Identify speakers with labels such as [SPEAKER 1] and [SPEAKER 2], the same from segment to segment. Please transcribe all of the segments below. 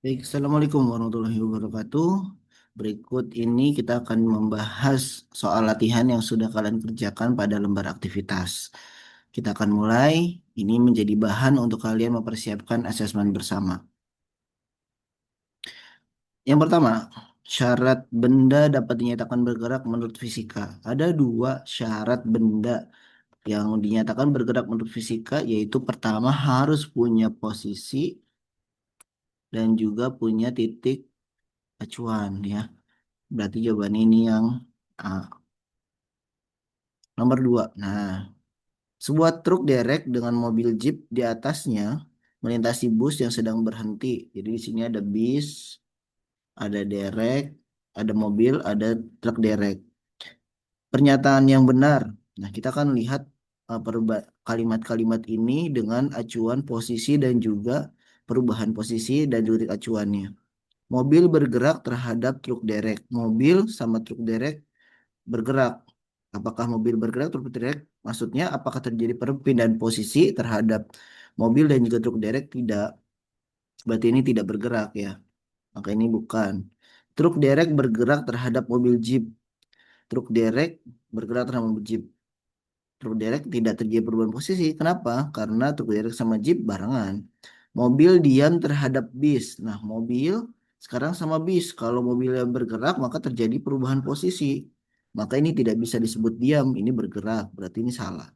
[SPEAKER 1] Baik, Assalamualaikum warahmatullahi wabarakatuh. Berikut ini kita akan membahas soal latihan yang sudah kalian kerjakan pada lembar aktivitas. Kita akan mulai. Ini menjadi bahan untuk kalian mempersiapkan asesmen bersama. Yang pertama, syarat benda dapat dinyatakan bergerak menurut fisika. Ada dua syarat benda yang dinyatakan bergerak menurut fisika, yaitu pertama harus punya posisi dan juga punya titik acuan ya. Berarti jawaban ini yang A. Nomor dua. Nah, sebuah truk derek dengan mobil jeep di atasnya melintasi bus yang sedang berhenti. Jadi di sini ada bis, ada derek, ada mobil, ada truk derek. Pernyataan yang benar. Nah, kita akan lihat kalimat-kalimat ini dengan acuan posisi dan juga perubahan posisi dan titik acuannya. Mobil bergerak terhadap truk derek. Mobil sama truk derek bergerak. Apakah mobil bergerak truk derek? Maksudnya apakah terjadi perpindahan posisi terhadap mobil dan juga truk derek? Tidak. Berarti ini tidak bergerak ya. Maka ini bukan. Truk derek bergerak terhadap mobil jeep. Truk derek bergerak terhadap mobil jeep. Truk derek tidak terjadi perubahan posisi. Kenapa? Karena truk derek sama jeep barengan. Mobil diam terhadap bis. Nah, mobil sekarang sama bis. Kalau mobilnya bergerak, maka terjadi perubahan posisi. Maka ini tidak bisa disebut diam, ini bergerak. Berarti ini salah.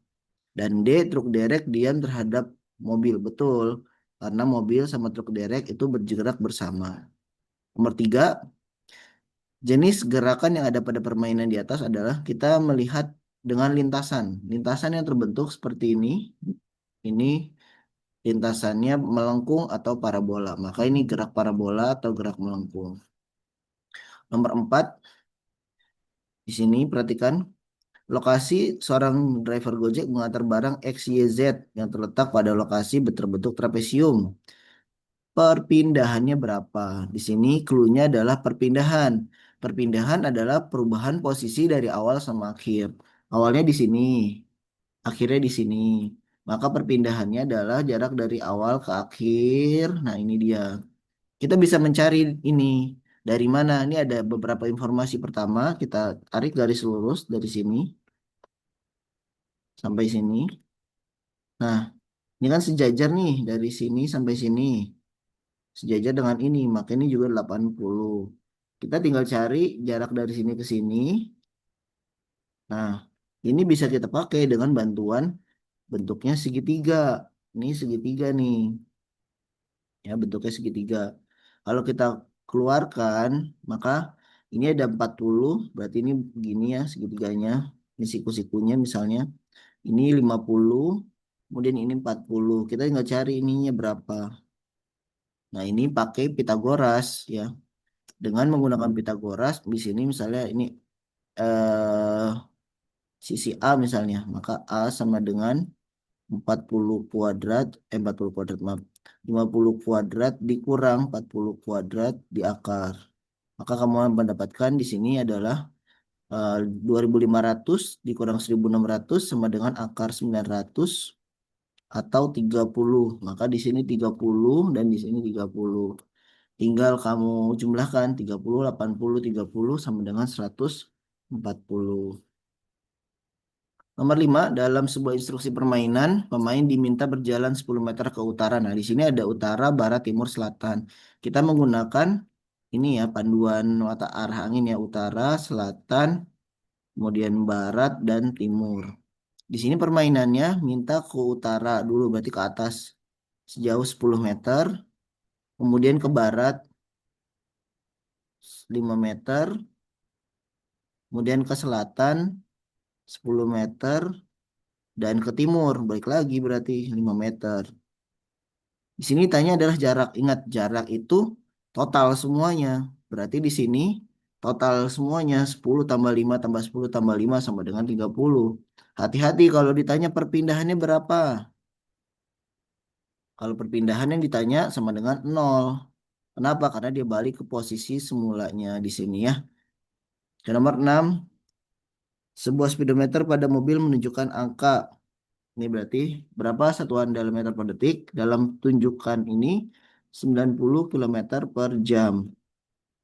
[SPEAKER 1] Dan D, truk derek diam terhadap mobil. Betul. Karena mobil sama truk derek itu bergerak bersama. Nomor tiga, jenis gerakan yang ada pada permainan di atas adalah kita melihat dengan lintasan. Lintasan yang terbentuk seperti ini. Ini lintasannya melengkung atau parabola. Maka ini gerak parabola atau gerak melengkung. Nomor 4, di sini perhatikan lokasi seorang driver Gojek mengantar barang XYZ yang terletak pada lokasi berbentuk trapesium. Perpindahannya berapa? Di sini clue-nya adalah perpindahan. Perpindahan adalah perubahan posisi dari awal sama akhir. Awalnya di sini, akhirnya di sini. Maka perpindahannya adalah jarak dari awal ke akhir. Nah, ini dia. Kita bisa mencari ini dari mana? Ini ada beberapa informasi. Pertama, kita tarik garis lurus dari sini sampai sini. Nah, ini kan sejajar nih dari sini sampai sini. Sejajar dengan ini, maka ini juga 80. Kita tinggal cari jarak dari sini ke sini. Nah, ini bisa kita pakai dengan bantuan bentuknya segitiga. Ini segitiga nih. Ya, bentuknya segitiga. Kalau kita keluarkan, maka ini ada 40, berarti ini begini ya segitiganya. Ini siku-sikunya misalnya. Ini 50, kemudian ini 40. Kita tinggal cari ininya berapa. Nah, ini pakai Pitagoras ya. Dengan menggunakan Pitagoras, di sini misalnya ini eh, sisi A misalnya, maka A sama dengan 40 kuadrat, 40 kuadrat maaf, 50 kuadrat dikurang 40 kuadrat di akar. Maka kamu mendapatkan di sini adalah 2500 dikurang 1600 sama dengan akar 900 atau 30. Maka di sini 30 dan di sini 30. Tinggal kamu jumlahkan 30, 80, 30 sama dengan 140. Nomor 5, dalam sebuah instruksi permainan, pemain diminta berjalan 10 meter ke utara. Nah, di sini ada utara, barat, timur, selatan. Kita menggunakan ini ya, panduan mata arah angin ya, utara, selatan, kemudian barat, dan timur. Di sini permainannya minta ke utara dulu, berarti ke atas sejauh 10 meter, kemudian ke barat 5 meter, kemudian ke selatan 10 meter, dan ke timur, balik lagi berarti 5 meter. Di sini tanya adalah jarak. Ingat, jarak itu total semuanya. Berarti di sini total semuanya 10 tambah 5 tambah 10 tambah 5 sama dengan 30. Hati-hati kalau ditanya perpindahannya berapa. Kalau perpindahan yang ditanya sama dengan 0. Kenapa? Karena dia balik ke posisi semulanya di sini ya. Dan nomor 6, sebuah speedometer pada mobil menunjukkan angka. Ini berarti berapa satuan dalam meter per detik. Dalam tunjukan ini 90 km per jam.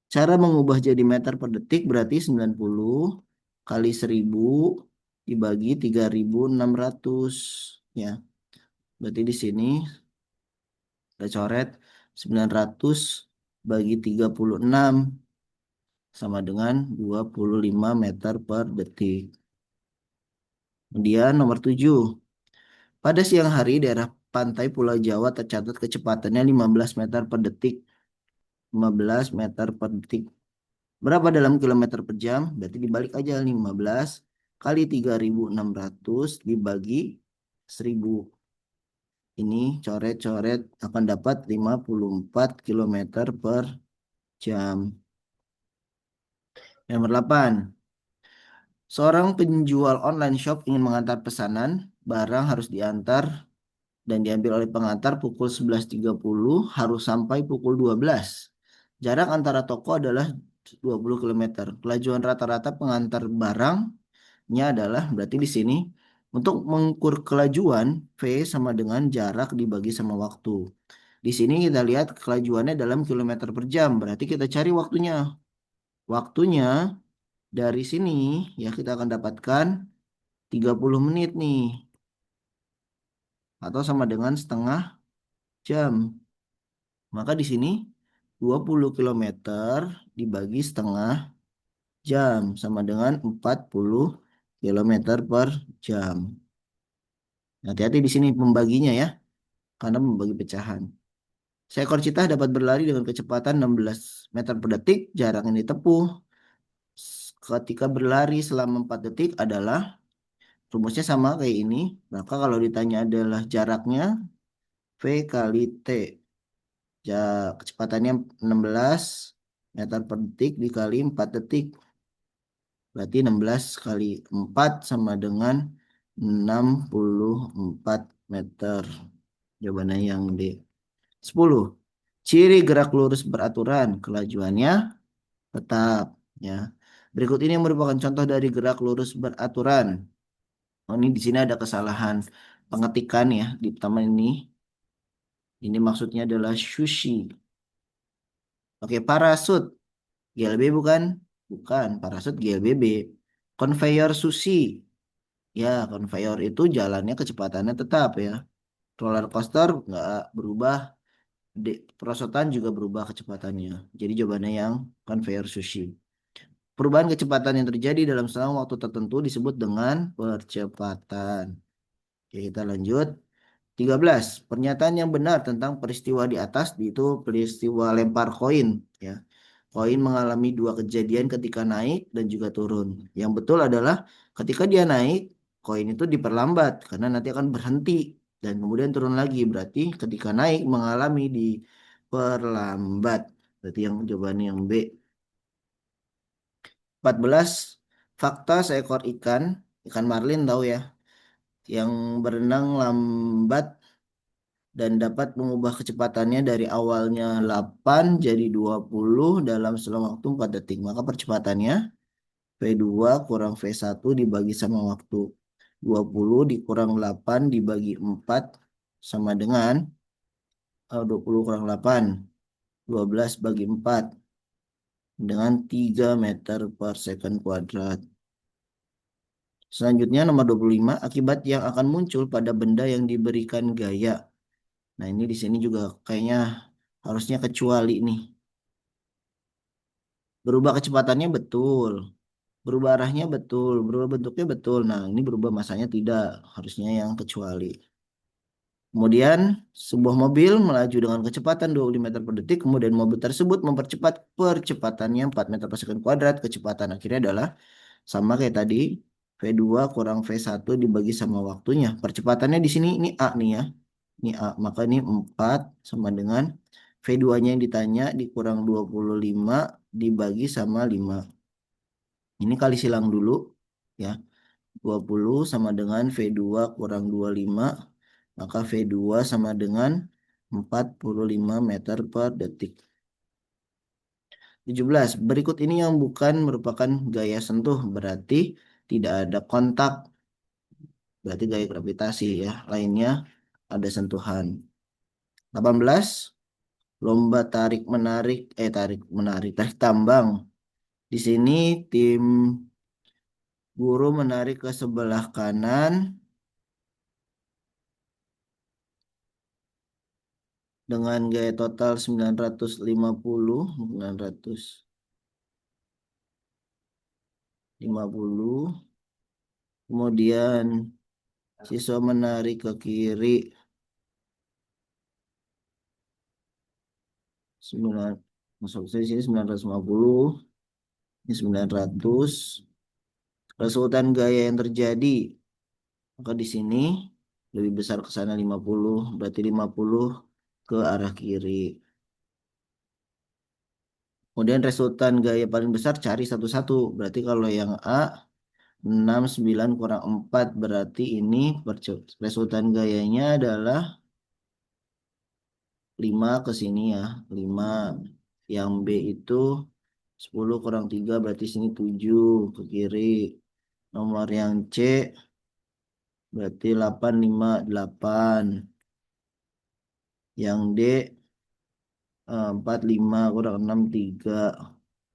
[SPEAKER 1] Cara mengubah jadi meter per detik berarti 90 kali 1000 dibagi 3600 ya. Berarti di sini kita coret 900 bagi 36 sama dengan 25 meter per detik. Kemudian nomor 7. Pada siang hari daerah pantai Pulau Jawa tercatat kecepatannya 15 meter per detik. 15 meter per detik. Berapa dalam kilometer per jam? Berarti dibalik aja 15 kali 3600 dibagi 1000. Ini coret-coret akan dapat 54 kilometer per jam. Nomor 8. Seorang penjual online shop ingin mengantar pesanan, barang harus diantar dan diambil oleh pengantar pukul 11.30, harus sampai pukul 12. Jarak antara toko adalah 20 km. Kelajuan rata-rata pengantar barangnya adalah berarti di sini untuk mengukur kelajuan V sama dengan jarak dibagi sama waktu. Di sini kita lihat kelajuannya dalam kilometer per jam, berarti kita cari waktunya. Waktunya dari sini ya kita akan dapatkan 30 menit nih atau sama dengan setengah jam. Maka di sini 20 kilometer dibagi setengah jam sama dengan 40 kilometer per jam. Hati-hati di sini pembaginya ya, karena membagi pecahan. Seekor citah dapat berlari dengan kecepatan 16 meter per detik. Jarak yang ditempuh ketika berlari selama 4 detik adalah rumusnya sama kayak ini. Maka kalau ditanya adalah jaraknya V kali T. Ya, kecepatannya 16 meter per detik dikali 4 detik. Berarti 16 kali 4 sama dengan 64 meter. Jawabannya yang D. 10. Ciri gerak lurus beraturan. Kelajuannya tetap. Ya. Berikut ini merupakan contoh dari gerak lurus beraturan. Oh, ini di sini ada kesalahan pengetikan ya. Di pertama ini. Ini maksudnya adalah sushi. Oke, parasut. GLB bukan? Bukan, parasut GLBB. Conveyor sushi. Ya, conveyor itu jalannya kecepatannya tetap ya. Roller coaster nggak berubah, perosotan juga berubah kecepatannya. Jadi jawabannya yang conveyor sushi. Perubahan kecepatan yang terjadi dalam selang waktu tertentu disebut dengan percepatan. Oke, kita lanjut. 13. Pernyataan yang benar tentang peristiwa di atas itu peristiwa lempar koin ya. Koin mengalami dua kejadian ketika naik dan juga turun. Yang betul adalah ketika dia naik, koin itu diperlambat karena nanti akan berhenti dan kemudian turun lagi. Berarti ketika naik mengalami diperlambat. Berarti yang jawabannya yang B. 14. Fakta seekor ikan marlin tahu ya, yang berenang lambat dan dapat mengubah kecepatannya dari awalnya 8 jadi 20 dalam selang waktu 4 detik. Maka percepatannya V2 kurang V1 dibagi sama waktu 20 dikurang 8 dibagi 4 sama dengan 20 kurang 8, 12 bagi 4 dengan 3 meter per second kuadrat. Selanjutnya nomor 25, akibat yang akan muncul pada benda yang diberikan gaya. Nah, ini di sini juga kayaknya harusnya kecuali nih. Berubah kecepatannya betul, berubah arahnya betul, berubah bentuknya betul. Nah, ini berubah masanya tidak, harusnya yang kecuali. Kemudian, sebuah mobil melaju dengan kecepatan 25 meter per detik, kemudian mobil tersebut mempercepat percepatannya 4 meter per second kuadrat. Kecepatan akhirnya adalah sama kayak tadi, V2 kurang V1 dibagi sama waktunya. Percepatannya di sini ini A nih ya. Ini A, maka ini 4 sama dengan V2-nya yang ditanya dikurang 25 dibagi sama 5. Ini kali silang dulu ya. 20 sama dengan V2 kurang 25, maka V2 sama dengan 45 meter per detik. 17. Berikut ini yang bukan merupakan gaya sentuh, berarti tidak ada kontak, berarti gaya gravitasi ya. Lainnya ada sentuhan. 18. lomba tarik tambang. Di sini tim guru menarik ke sebelah kanan dengan gaya total 950. Kemudian siswa menarik ke kiri 9, masuk di sini 950, ini 900. Resultan gaya yang terjadi, maka di sini lebih besar ke sana 50, berarti 50 ke arah kiri. Kemudian resultan gaya paling besar cari satu-satu. Berarti kalau yang A 6 9 kurang 4, berarti ini resultan gayanya adalah 5 ke sini ya. 5. Yang B itu 10 kurang 3, berarti sini 7 ke kiri. Nomor yang C berarti 8 5 8. Yang D 4 5 kurang 6 3.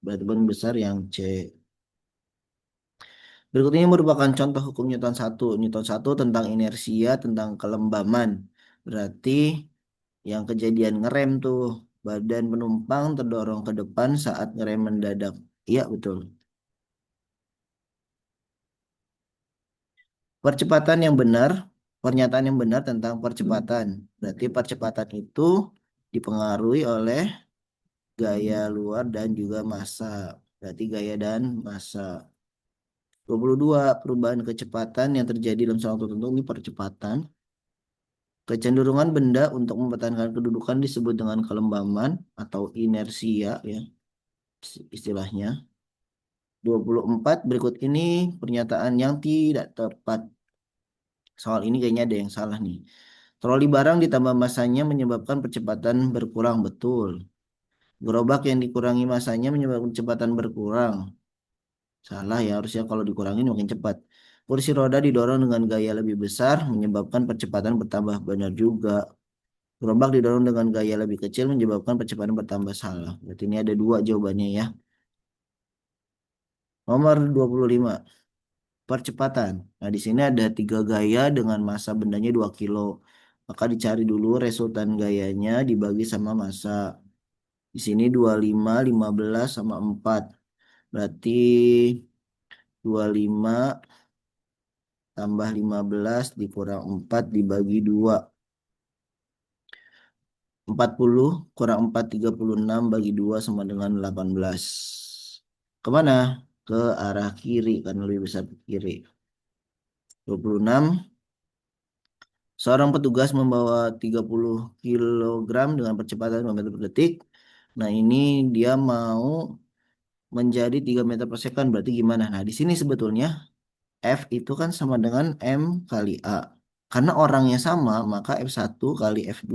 [SPEAKER 1] Berarti paling besar yang C. Berikut ini merupakan contoh hukum Newton 1. Newton 1 tentang inersia, tentang kelembaman. Berarti yang kejadian ngerem tuh, badan penumpang terdorong ke depan saat ngerem mendadak. Iya, betul. Percepatan yang benar, pernyataan yang benar tentang percepatan. Berarti percepatan itu dipengaruhi oleh gaya luar dan juga massa. Berarti gaya dan massa. 22, perubahan kecepatan yang terjadi dalam suatu waktu tertentu, ini percepatan. Kecenderungan benda untuk mempertahankan kedudukan disebut dengan kelembaman atau inersia ya istilahnya. 24, berikut ini pernyataan yang tidak tepat. Soal ini kayaknya ada yang salah nih. Troli barang ditambah masanya menyebabkan percepatan berkurang, betul. Gerobak yang dikurangi masanya menyebabkan kecepatan berkurang. Salah ya, harusnya kalau dikurangin makin cepat. Kursi roda didorong dengan gaya lebih besar menyebabkan percepatan bertambah, benar juga. Gerobak didorong dengan gaya lebih kecil menyebabkan percepatan bertambah, salah. Berarti ini ada dua jawabannya ya. Nomor 25, percepatan. Nah, di sini ada tiga gaya dengan massa bendanya 2 kilo. Maka dicari dulu resultan gayanya dibagi sama massa. Di sini 25, 15 sama 4. Berarti 25 tambah 15 dikurang 4 dibagi 2. 40 kurang 4, 36 bagi 2 sama dengan 18. Kemana? Ke arah kiri, karena lebih besar ke kiri. 26. Seorang petugas membawa 30 kilogram dengan percepatan 5 meter per detik. Nah, ini dia mau menjadi 3 meter per second. Berarti gimana? Nah, di sini sebetulnya F itu kan sama dengan M kali A. Karena orangnya sama, maka F1 kali F2.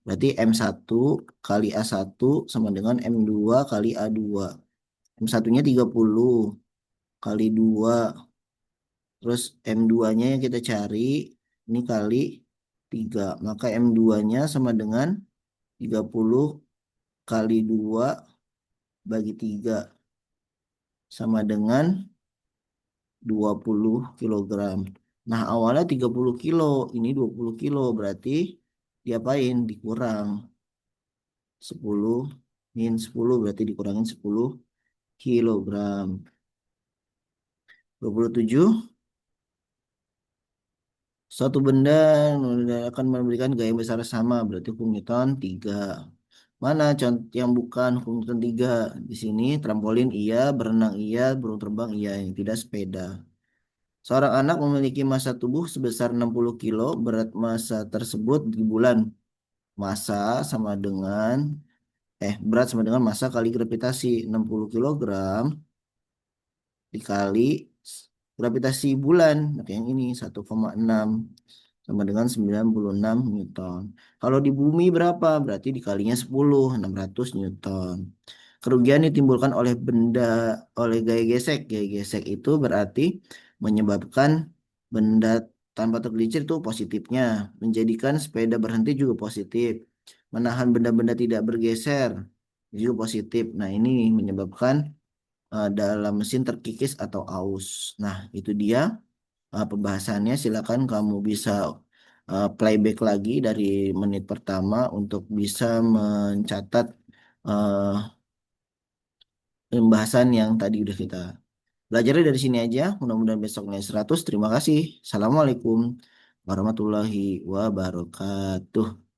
[SPEAKER 1] Berarti M1 kali A1 sama dengan M2 kali A2. M1-nya 30 kali 2. Terus M2-nya yang kita cari, ini kali 3. Maka M2-nya sama dengan 30 kali 2 bagi 3. Sama dengan 20 kilogram. Nah, awalnya 30 kilo, ini 20 kilo. Berarti diapain? Dikurang 10, min 10, berarti dikurangin 10 kilogram. 27, suatu benda akan memberikan gaya besar sama, berarti hukum Newton 3. Mana contoh yang bukan hukum Newton 3? Di sini trampolin iya, berenang iya, burung terbang iya, yang tidak sepeda. Seorang anak memiliki massa tubuh sebesar 60 kilo, berat massa tersebut di bulan. Massa sama dengan, berat sama dengan massa kali gravitasi 60 kilogram dikali gravitasi bulan. Nah, yang ini 1,6 sama dengan 96 Newton. Kalau di bumi berapa? Berarti dikalinya 10, 600 Newton. Kerugian ditimbulkan oleh benda, oleh gaya gesek. Gaya gesek itu berarti menyebabkan benda tanpa tergelincir itu positifnya. Menjadikan sepeda berhenti juga positif. menahan benda-benda tidak bergeser, juga positif. Nah, ini menyebabkan dalam mesin terkikis atau aus. Nah, itu dia pembahasannya. Silakan kamu bisa playback lagi dari menit pertama untuk bisa mencatat eh, pembahasan yang tadi udah kita belajarnya dari sini aja. Mudah-mudahan besoknya 100. Terima kasih. Assalamualaikum warahmatullahi wabarakatuh.